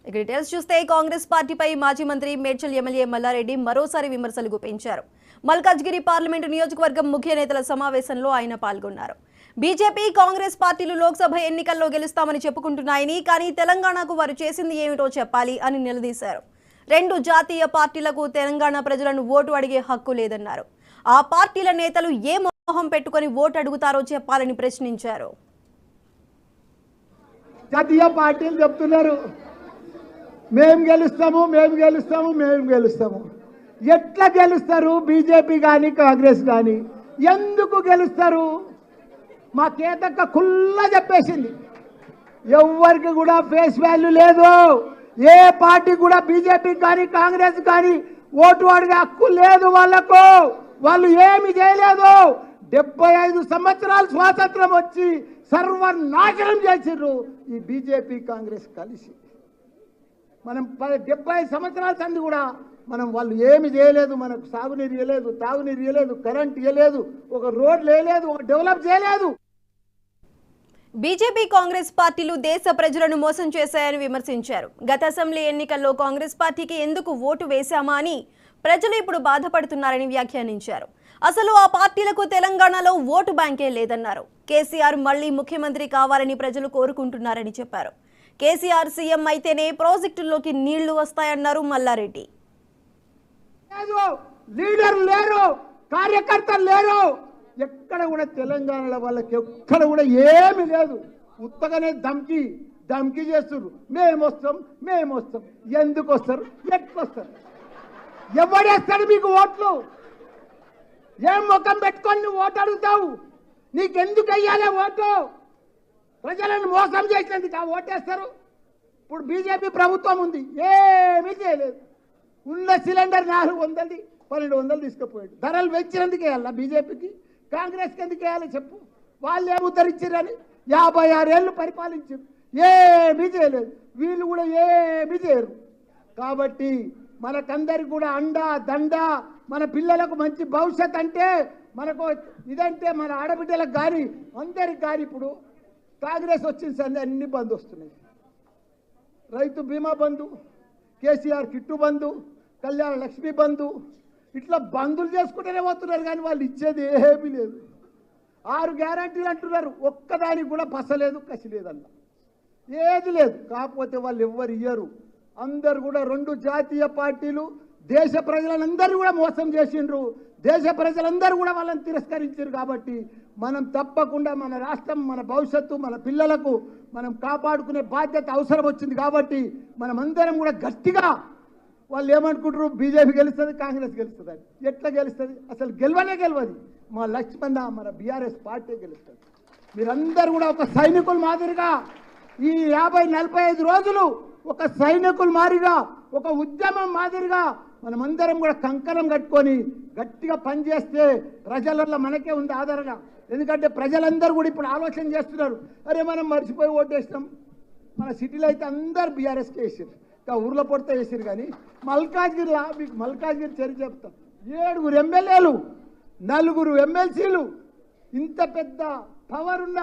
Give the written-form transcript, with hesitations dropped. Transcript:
Details చూస్తే కాంగ్రెస్ పార్టీపై మాజీ మంత్రి మేడ్చల్ ఎమ్మెల్యే మల్లారెడ్డి మరోసారి విమర్శలు గుప్పించారు. మల్కాజ్గిరి పార్లమెంటు నియోజకవర్గం ముఖ్య నేతల సమావేశంలో ఆయన పాల్గొన్నారు. బీజేపీ కాంగ్రెస్ పార్టీలు లోక్సభ ఎన్నికల్లో గెలుస్తామని చెప్పుకుంటున్నాయని, కానీ తెలంగాణకు వారు చేసింది ఏమిటో చెప్పాలి అని నిలదీశారు. రెండు జాతీయ పార్టీలకు తెలంగాణ ప్రజలను ఓటు అడిగే హక్కు లేదన్నారు. ఆ పార్టీల నేతలు ఏ మోహం పెట్టుకొని ఓటు అడుగుతారో చెప్పాలని ప్రశ్నించారు. జాతీయ పార్టీలు చెప్తున్నారు మేము గెలుస్తాము. ఎట్లా గెలుస్తారు? బీజేపీ కానీ కాంగ్రెస్ కానీ ఎందుకు గెలుస్తారు? మా కేతక్క కుల్లా చెప్పేసింది. ఎవరికి కూడా ఫేస్ వాల్యూ లేదు. ఏ పార్టీ కూడా బీజేపీ కానీ కాంగ్రెస్ కానీ ఓటు అడిగే హక్కు లేదు వాళ్ళకు. వాళ్ళు ఏమి చేయలేదు. 75 సంవత్సరాలు స్వాతంత్రం వచ్చి సర్వనాశనం చేసిర్రు ఈ బీజేపీ కాంగ్రెస్ కలిసి. మనం 70 సంవత్సరాల సంది కూడా వాళ్ళు ఏమి చేయలేదు. మనకు సాగునీరు ఇవ్వలేదు, తాగునీరు ఇవ్వలేదు, కరెంట్ ఇవ్వలేదు, ఒక రోడ్లు వేయలేదు, ఒక డెవలప్ చేయలేదు. బీజేపీ కాంగ్రెస్ పార్టీలు దేశ ప్రజలను మోసం చేశాయని విమర్శించారు. గత అసెంబ్లీ ఎన్నికల్లో కాంగ్రెస్ పార్టీకి ఎందుకు ఓటు వేశామా అని ప్రజలు ఇప్పుడు బాధపడుతున్నారని వ్యాఖ్యానించారు. అసలు ఆ పార్టీలకు తెలంగాణలో ఓటు బ్యాంకే లేదన్నారు. కేసీఆర్ మళ్లీ ముఖ్యమంత్రి కావాలని ప్రజలు కోరుకుంటున్నారని చెప్పారు. కేసీఆర్ సీఎం అయితేనే ప్రాజెక్టుల్లోకి నీళ్లు వస్తాయన్నారు మల్లారెడ్డి. లీడర్ లేరు, కార్యకర్తలు లేరు. ఎక్కడ కూడా తెలంగాణలో వాళ్ళకి ఎక్కడ కూడా ఏమి లేదు. ఉత్తగానే ధమ్కి చేస్తున్నారు. మేము వస్తాం. ఎందుకు వస్తారు? ఎట్లొస్తారు? ఎవడేస్తాడు మీకు ఓట్లు? ఏం ముఖం పెట్టుకొని నువ్వు ఓటు అడుగుతావు? నీకెందుకు వెయ్యాలి ఓటు? ప్రజలను మోసం చేసినందుకు ఆ ఓటేస్తారు. ఇప్పుడు బీజేపీ ప్రభుత్వం ఉంది, ఏమీ చేయలేదు. ఉన్న సిలిండర్ 400 1200 తీసుకుపోయాడు. ధరలు పెంచినందుకు వేయాలా బీజేపీకి? కాంగ్రెస్కి ఎందుకు వేయాలి చెప్పు? వాళ్ళు ఏమి ఉద్ధరించారని 56 ఏళ్ళు పరిపాలించారు, ఏమీ చేయలేదు. వీళ్ళు కూడా ఏమీ చేయరు. కాబట్టి మనకందరికి కూడా అండా దండ, మన పిల్లలకు మంచి భవిష్యత్ అంటే మనకు ఇదంటే మన ఆడబిడ్డలకు కానీ అందరికి కానీ ఇప్పుడు కాంగ్రెస్ వచ్చిన సంది అన్ని బంద్ వస్తున్నాయి. రైతు బీమా బంధు, కేసీఆర్ కిట్టు బంధు, కళ్యాణ లక్ష్మి బంధు, ఇట్లా బంధులు చేసుకుంటూనే పోతున్నారు. కానీ వాళ్ళు ఇచ్చేది ఏమీ లేదు. 6 గ్యారంటీలు అంటున్నారు, ఒక్కదానికి కూడా పసలేదు, కసి లేదన్న, ఏది లేదు. కాకపోతే వాళ్ళు ఎవ్వరు ఇయ్యరు. అందరు కూడా 2 జాతీయ పార్టీలు దేశ ప్రజలందరూ కూడా మోసం చేసిండ్రు. దేశ ప్రజలందరూ కూడా వాళ్ళని తిరస్కరించారు. కాబట్టి మనం తప్పకుండా మన రాష్ట్రం, మన భవిష్యత్తు, మన పిల్లలకు మనం కాపాడుకునే బాధ్యత అవసరం వచ్చింది. కాబట్టి మనం అందరం కూడా గట్టిగా, వాళ్ళు ఏమనుకుంటారు బీజేపీ గెలుస్తుంది, కాంగ్రెస్ గెలుస్తుంది అని. ఎట్లా గెలుస్తుంది? అసలు గెలవదు. మా లక్ష్మణ మన బీఆర్ఎస్ పార్టీ గెలుస్తుంది. మీరందరూ కూడా ఒక సైనికుల మాదిరిగా ఈ 50-45 రోజులు ఒక సైనికుల మాదిరిగా, ఒక ఉద్యమం మాదిరిగా మనమందరం కూడా కంకణం కట్టుకొని గట్టిగా పనిచేస్తే ప్రజలలో మనకే ఉంది ఆదరణ. ఎందుకంటే ప్రజలందరూ కూడా ఇప్పుడు ఆలోచన చేస్తున్నారు, అరే మనం మర్చిపోయి ఓటేసినాం. మన సిటీలో అయితే అందరు బీఆర్ఎస్కి వేసారు, ఇంకా ఊర్లో పొడితే వేసారు. కానీ మల్కాజ్గిరిలో మీకు మల్కాజ్గిరి చరిత్ర చెప్తాం. 7 ఎమ్మెల్యేలు, 4 ఎమ్మెల్సీలు, ఇంత పెద్ద పవర్ ఉన్న